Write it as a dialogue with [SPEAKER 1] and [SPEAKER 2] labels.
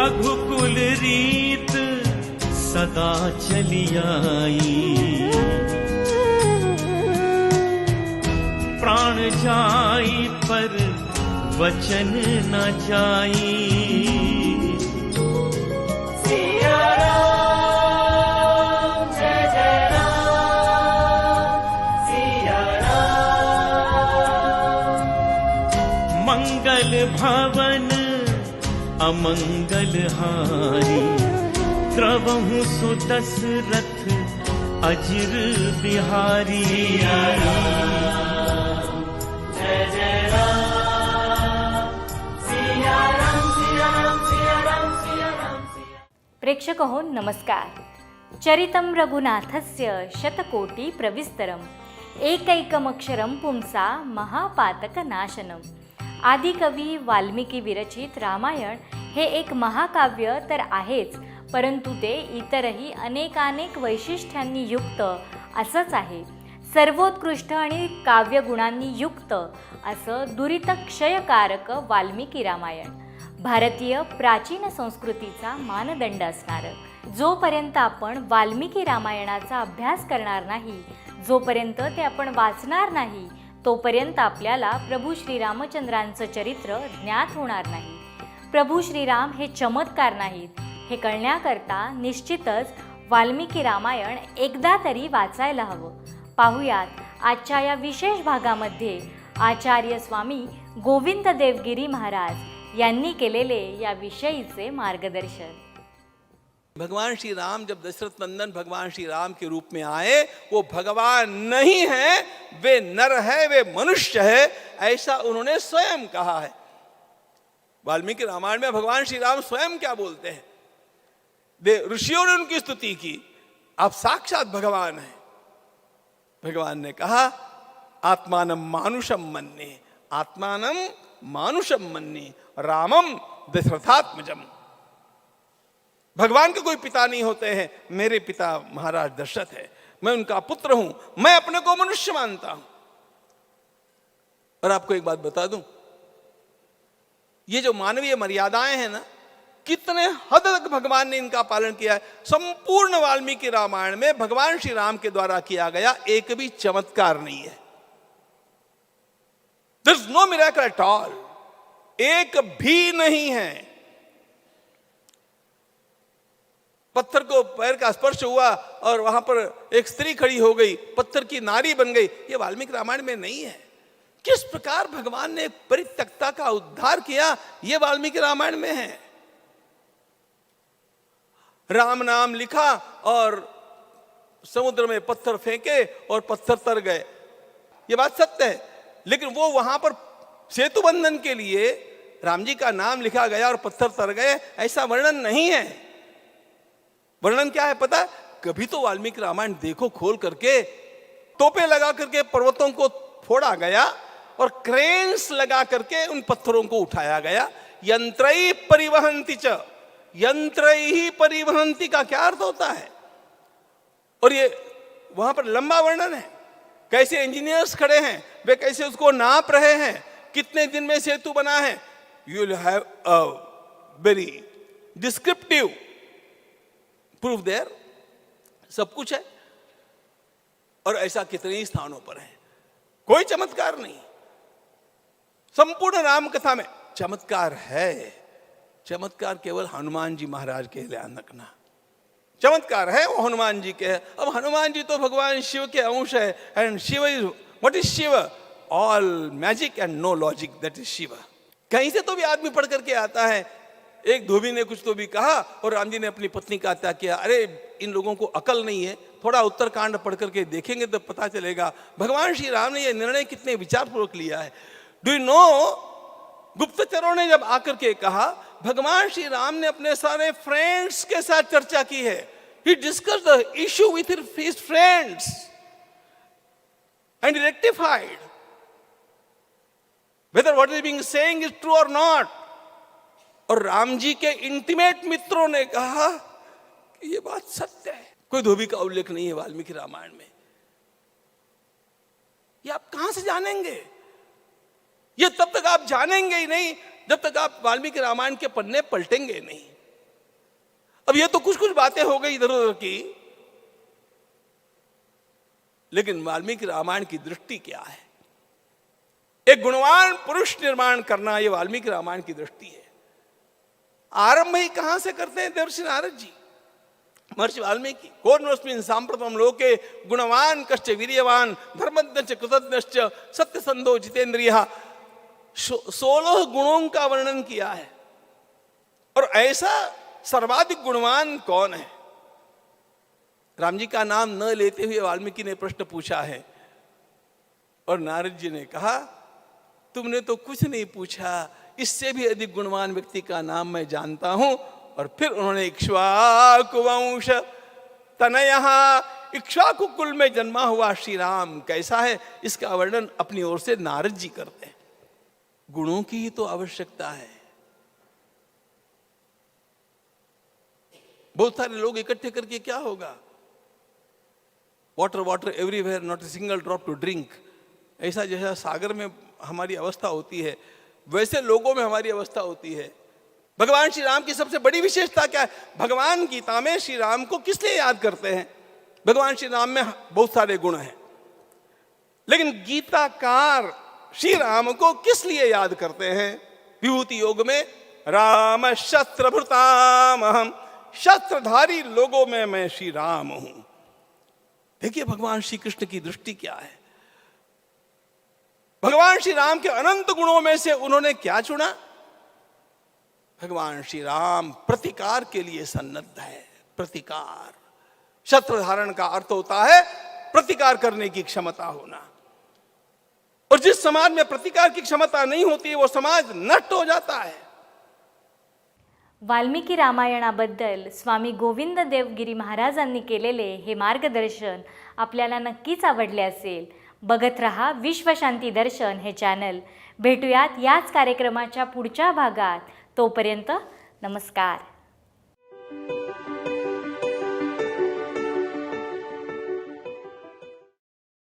[SPEAKER 1] रघुकुल रीत सदा चली आई, प्राण जाई पर वचन न जाई। सिया राम जय जय राम, सिया राम। मंगल भवन अमंगल हारी, द्रवहु सुदशरथ अजिर बिहारी। जय जय राम, सिया राम, सिया राम, सिया राम, सिया राम, सिया।
[SPEAKER 2] प्रेक्षक हो नमस्कार. चरितं रघुनाथस्य शतकोटी प्रविस्तरम, एकैकमक्षरं पुंसा महापातकनाशनम. आदिकवी वाल्मिकी विरचित रामायण हे एक महाकाव्य तर आहेच, परंतु ते इतरही अनेकानेक वैशिष्ट्यांनी युक्त असंच आहे. सर्वोत्कृष्ट आणि काव्यगुणांनी युक्त असं दुरितक्षयकारक वाल्मिकी रामायण, भारतीय प्राचीन संस्कृतीचा मानदंड असणारं. जोपर्यंत आपण वाल्मिकी रामायणाचा अभ्यास करणार नाही, जोपर्यंत ते आपण वाचणार नाही, तोपर्यंत आपल्याला प्रभू श्रीरामचंद्रांचं चरित्र ज्ञात होणार नाही. प्रभू श्रीराम हे चमत्कार नाहीत हे कळण्याकरता निश्चितच वाल्मिकी रामायण एकदा तरी वाचायला हवं. पाहुयात आजच्या या विशेष भागामध्ये आचार्य स्वामी गोविंद देवगिरी महाराज यांनी केलेले या विषयीचे मार्गदर्शन.
[SPEAKER 3] भगवान श्री राम जब दशरथ नंदन भगवान श्री राम के रूप में आए, वो भगवान नहीं है, वे नर है, वे मनुष्य है, ऐसा उन्होंने स्वयं कहा है. वाल्मीकि रामायण में भगवान श्री राम स्वयं क्या बोलते हैं? ऋषियों ने उनकी स्तुति की, आप साक्षात भगवान हैं. भगवान ने कहा आत्मानं मानुषम मन्ये, आत्मानं मानुषम मन्ये रामम दशरथात्मजम. भगवान के कोई पिता नहीं होते हैं, मेरे पिता महाराज दशरथ है, मैं उनका पुत्र हूं, मैं अपने को मनुष्य मानता हूं. और आपको एक बात बता दूं, ये जो मानवीय मर्यादाएं हैं ना, कितने हद तक भगवान ने इनका पालन किया है. संपूर्ण वाल्मीकि रामायण में भगवान श्री राम के द्वारा किया गया एक भी चमत्कार नहीं है. There is no miracle at all, एक भी नहीं है. पत्थर को पैर का स्पर्श हुआ और वहां पर एक स्त्री खड़ी हो गई, पत्थर की नारी बन गई, ये वाल्मीकि रामायण में नहीं है. किस प्रकार भगवान ने परित्यक्ता का उद्धार किया, ये वाल्मीकि रामायण में है. राम नाम लिखा और समुद्र में पत्थर फेंके और पत्थर तर गए, ये बात सत्य है. लेकिन वो वहां पर सेतु बंधन के लिए राम जी का नाम लिखा गया और पत्थर तर गए, ऐसा वर्णन नहीं है. वर्णन क्या है पता? कभी तो वाल्मीकि रामायण देखो खोल करके, तोपे लगा करके पर्वतों को फोड़ा गया और क्रेन्स लगा करके उन पत्थरों को उठाया गया. यंत्रई परिवहंति च, यंत्रई परिवहंति का क्या अर्थ होता है? और ये वहां पर लंबा वर्णन है, कैसे इंजीनियर्स खड़े हैं, वे कैसे उसको नाप रहे हैं, कितने दिन में सेतु बना है. You will have a very descriptive proof there, सब कुछ है. और ऐसा कितने ही स्थानों पर है, कोई चमत्कार नहीं. संपूर्ण राम कथा में चमत्कार है. चमत्कार केवल हनुमान जी महाराज के लिए रखना. चमत्कार है वो हनुमान जी के है. अब हनुमान जी तो भगवान शिव के अंश है. And Shiva is, what is Shiva? All magic and no logic, that is Shiva. कहीं से तो भी आदमी पढ़ करके आता है. एक धोबी ने कुछ तो भी कहा और राम जी ने अपनी पत्नी का हत्या किया. अरे इन लोगों को अकल नहीं है, थोड़ा उत्तरकांड पढ़ करके देखेंगे तो पता चलेगा भगवान श्री राम ने यह निर्णय कितने विचारपूर्वक लिया है. डू यू नो, गुप्तचरों ने जब आकर के कहा, भगवान श्री राम ने अपने सारे फ्रेंड्स के साथ चर्चा की है. He discuss the issue with his friends and rectified whether what is being saying is true or not. और राम जी के इंटीमेट मित्रों ने कहा कि ये बात सत्य है. कोई धोबी का उल्लेख नहीं है वाल्मीकि रामायण में. ये आप कहां से जानेंगे? ये तब तक आप जानेंगे ही नहीं जब तक आप वाल्मीकि रामायण के पन्ने पलटेंगे नहीं. अब ये तो कुछ कुछ बातें हो गई इधर उधर की, लेकिन वाल्मीकि रामायण की दृष्टि क्या है? एक गुणवान पुरुष निर्माण करना, ये वाल्मीकि रामायण की दृष्टि है। आरंभ ही कहां से करते हैं देवर्षि नारद जी, महर्षि वाल्मीकि। कोन्वस्मिन् सांप्रतम लोके गुणवान कश्च वीर्यवान धर्मज्ञश्च कृतज्ञश्च सत्यसंधो जितेंद्रियः। 16 गुणों का वर्णन किया है। और ऐसा सर्वाधिक गुणवान कौन है? राम जी का नाम न लेते हुए वाल्मीकि ने प्रश्न पूछा है, और नारद जी ने कहा तुमने तो कुछ नहीं पूछा, इससे भी अधिक गुणवान व्यक्ति का नाम मैं जानता हूं। और फिर उन्होंने इक्ष्वाकु वंश तनयः, इक्ष्वाकु कुल में जन्मा हुआ श्री राम कैसा है, इसका वर्णन अपनी ओर से नारद जी करते हैं। गुणों की ही तो आवश्यकता है। बहुत सारे लोग इकट्ठे करके क्या होगा? Water water everywhere, not a single drop to drink. ऐसा जैसा सागर में हमारी अवस्था होती है, वैसे लोगों में हमारी अवस्था होती है। भगवान श्री राम की सबसे बड़ी विशेषता क्या है? भगवान गीता में श्री राम को किस लिए याद करते हैं? भगवान श्री राम में बहुत सारे गुण हैं, लेकिन गीताकार श्री राम को किस लिए याद करते हैं? विभूति योग में राम शस्त्रभृतामहम, शस्त्रधारी लोगों में मैं श्री राम हूं। देखिए भगवान श्री कृष्ण की दृष्टि क्या है। भगवान श्री राम के अनंत गुणों में से उन्होंने क्या चुना? भगवान श्री राम प्रतिकार के लिए सन्नद्ध है। प्रतिकार, शस्त्र धारण का अर्थ होता है प्रतिकार करने की क्षमता होना। और जिस समाज में प्रतिकार की क्षमता नहीं होती है, वो समाज नष्ट हो जाता है।
[SPEAKER 2] वाल्मिकी रामायणाबद्दल स्वामी गोविंद देवगिरी महाराजांनी केलेले हे मार्गदर्शन आपल्याला नक्कीच आवडले असेल। बघत रहा विश्वशांती दर्शन हे चॅनल। भेटूयात याच कार्यक्रमाच्या पुढच्या भागात। तोपर्यंत नमस्कार।